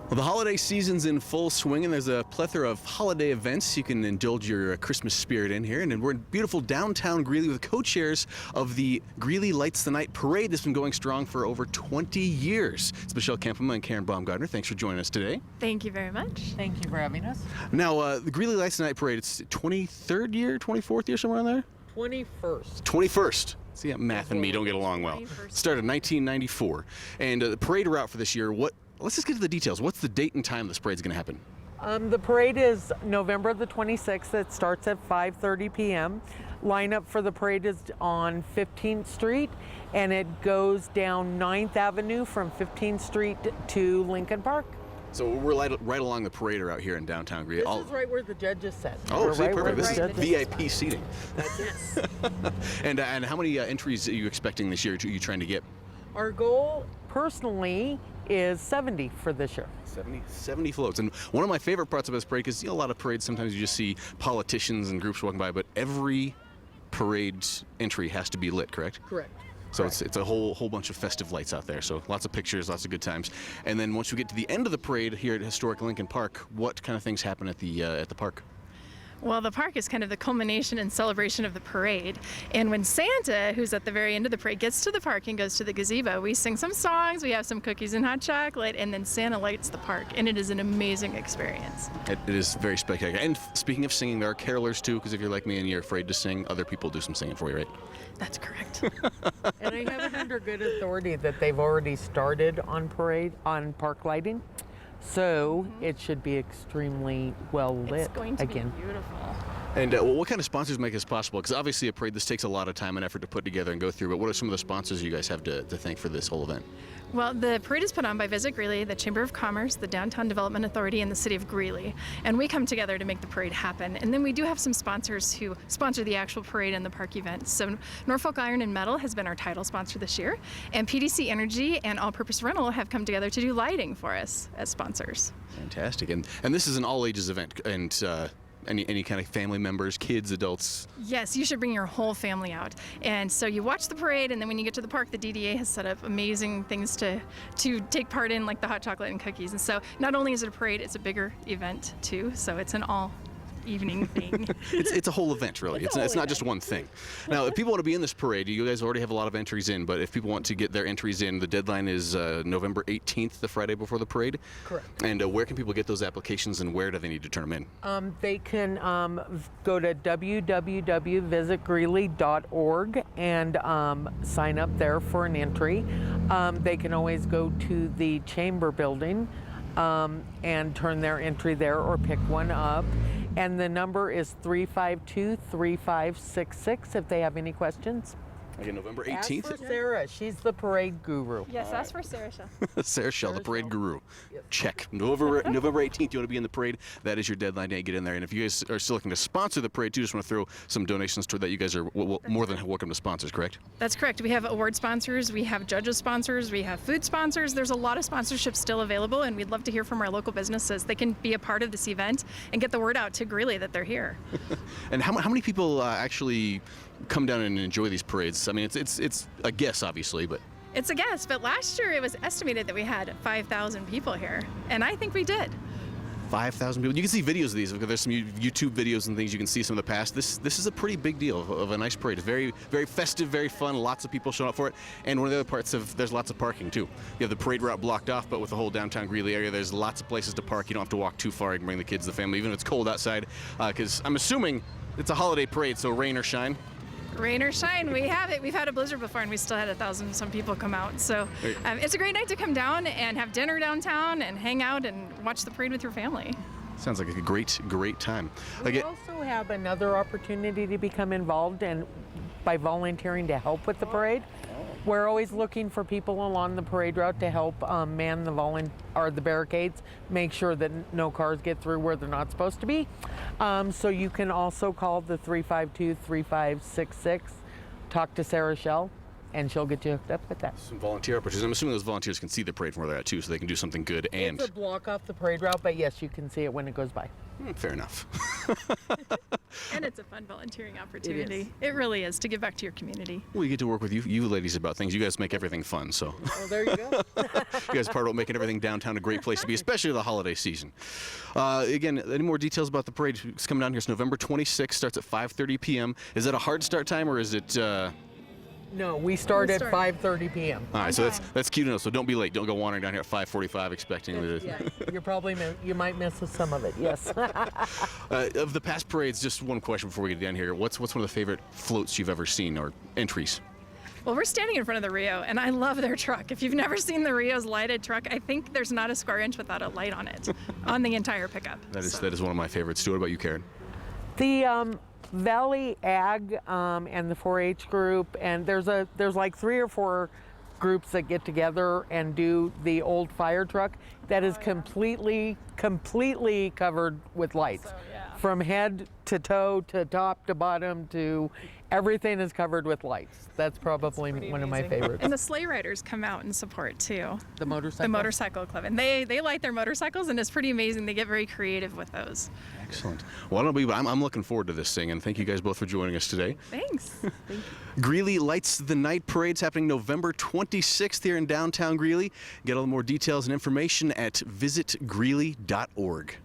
Well, the holiday season's in full swing, and there's a plethora of holiday events you can indulge your Christmas spirit in here. And we're in beautiful downtown Greeley with co-chairs of the Greeley Lights the Night Parade that's been going strong for over 20 years. It's Michelle KEMPEMA and Karen BAUMGARTNER. Thanks for joining us today. Thank you very much. Thank you for having us. Now, the Greeley Lights the Night Parade, it's 23rd year, 24th year, somewhere in there? 21st. 21st. See, math and me don't get along well. Started in 1994. And the parade route for this year, let's just get to the details. What's the date and time this parade's going to happen? The parade is November the 26th. It starts at 5:30 p.m. Lineup for the parade is on 15th Street, and it goes down 9th Avenue from 15th Street to Lincoln Park. So we're right along the parade route here in downtown Greeley. This is right where the judges sit. Oh, see, right perfect. This is VIP VIP seating. That's it. And how many entries are you expecting this year? Are you trying to get? Our goal, personally, is 70 for this year. 70 floats. And one of my favorite parts of this parade is, a lot of parades, sometimes you just see politicians and groups walking by, but every parade's entry has to be lit, correct? Correct. So it's a whole bunch of festive lights out there. So lots of pictures, lots of good times. And then once we get to the end of the parade here at historic Lincoln Park, what kind of things happen at the park? Well, the park is kind of the culmination and celebration of the parade. And when Santa, who's at the very end of the parade, gets to the park and goes to the gazebo, we sing some songs, we have some cookies and hot chocolate, and then Santa lights the park. And it is an amazing experience. It is very spectacular. And speaking of singing, there are carolers too, because if you're like me and you're afraid to sing, other people do some singing for you, right? That's correct. And I have it under good authority that they've already started on park lighting. So it should be extremely well lit It's going to again. be beautiful. And what kind of sponsors make this possible? Because obviously a parade, this takes a lot of time and effort to put together and go through, but what are some of the sponsors you guys have to thank for this whole event? Well, the parade is put on by Visit Greeley, the Chamber of Commerce, the Downtown Development Authority, and the City of Greeley. And we come together to make the parade happen. And then we do have some sponsors who sponsor the actual parade and the park event. So Norfolk Iron and Metal has been our title sponsor this year. And PDC Energy and All Purpose Rental have come together to do lighting for us as sponsors. Fantastic. And this is an all-ages event. And any kind of family members, kids, adults? Yes, you should bring your whole family out. And so you watch the parade, and then when you get to the park, the DDA has set up amazing things to take part in, like the hot chocolate and cookies. And so not only is it a parade, it's a bigger event too. So it's an all evening thing. It's a whole event, really. It's not just one thing. Now, if people want to be in this parade, you guys already have a lot of entries in, but if people want to get their entries in, the deadline is November 18th, the Friday before the parade. Correct. And where can people get those applications, and where do they need to turn them in? They can go to www.visitgreeley.org and sign up there for an entry. They can always go to the Chamber building and turn their entry there or pick one up. And the number is 352-3566 if they have any questions. Again, November 18th. Ask for Sarah. She's the parade guru. Yes, ask for Sarah Shell. Sarah Shell, the parade guru. Yep. Check. November 18th, you want to be in the parade. That is your deadline to get in there. And if you guys are still looking to sponsor the parade, too, just want to throw some donations toward that. You guys are more than welcome to sponsors, correct? That's correct. We have award sponsors, we have judges sponsors, we have food sponsors. There's a lot of sponsorships still available, and we'd love to hear from our local businesses. They can be a part of this event and get the word out to Greeley that they're here. And how many people actually come down and enjoy these parades? I mean, it's a guess, obviously, but... It's a guess, but last year it was estimated that we had 5,000 people here, and I think we did. 5,000 people. You can see videos of these because there's some YouTube videos and things you can see some of the past. This is a pretty big deal of a nice parade. It's very, very festive, very fun. Lots of people showing up for it. And one of the other parts there's lots of parking too. You have the parade route blocked off, but with the whole downtown Greeley area, there's lots of places to park. You don't have to walk too far. You can bring the kids, the family, even if it's cold outside. Because I'm assuming it's a holiday parade, so rain or shine. Rain or shine, we have it. We've had a blizzard before, and we still had 1,000 some people come out. So it's a great night to come down and have dinner downtown and hang out and watch the parade with your family. Sounds like a great time. We also have another opportunity to become involved by volunteering to help with the parade. We're always looking for people along the parade route to help man the barricades, make sure that no cars get through where they're not supposed to be. So you can also call the 352-3566, talk to Sarah Shell, and she'll get you hooked up with that. Some volunteer opportunities. I'm assuming those volunteers can see the parade from where they're at too, so they can do something good. And it's a block off the parade route, but yes, you can see it when it goes by. Fair enough. And it's a fun volunteering opportunity. It really is, to give back to your community. We get to work with you ladies about things. You guys make everything fun, so. Oh, there you go. You guys are part about making everything downtown a great place to be, especially the holiday season. Again, any more details about the parade? It's coming down here. It's November 26th, starts at 5:30 p.m. Is that a hard start time, or is it... No, we start at 5:30 p.m. All right, so that's cute enough. So don't be late. Don't go wandering down here at 5:45 expecting it. Yeah, you might miss some of it. Yes. Of the past parades, just one question before we get down here. What's one of the favorite floats you've ever seen or entries? Well, we're standing in front of the Rio, and I love their truck. If you've never seen the Rio's lighted truck, I think there's not a square inch without a light on it, on the entire pickup. That is one of my favorites. What about you, Karen? The Valley Ag and the 4-H group, and there's like 3 or 4 groups that get together and do the old fire truck that is completely covered with lights. From head to toe to top to bottom to everything is covered with lights. That's probably one of my favorites. And the sleigh riders come out and support too. The motorcycle? The motorcycle club. And they light their motorcycles, and it's pretty amazing. They get very creative with those. Excellent. Well, I'm looking forward to this thing, and thank you guys both for joining us today. Thanks. Thank you. Greeley Lights the Night Parade's happening November 26th here in downtown Greeley. Get all the more details and information at visitgreeley.org.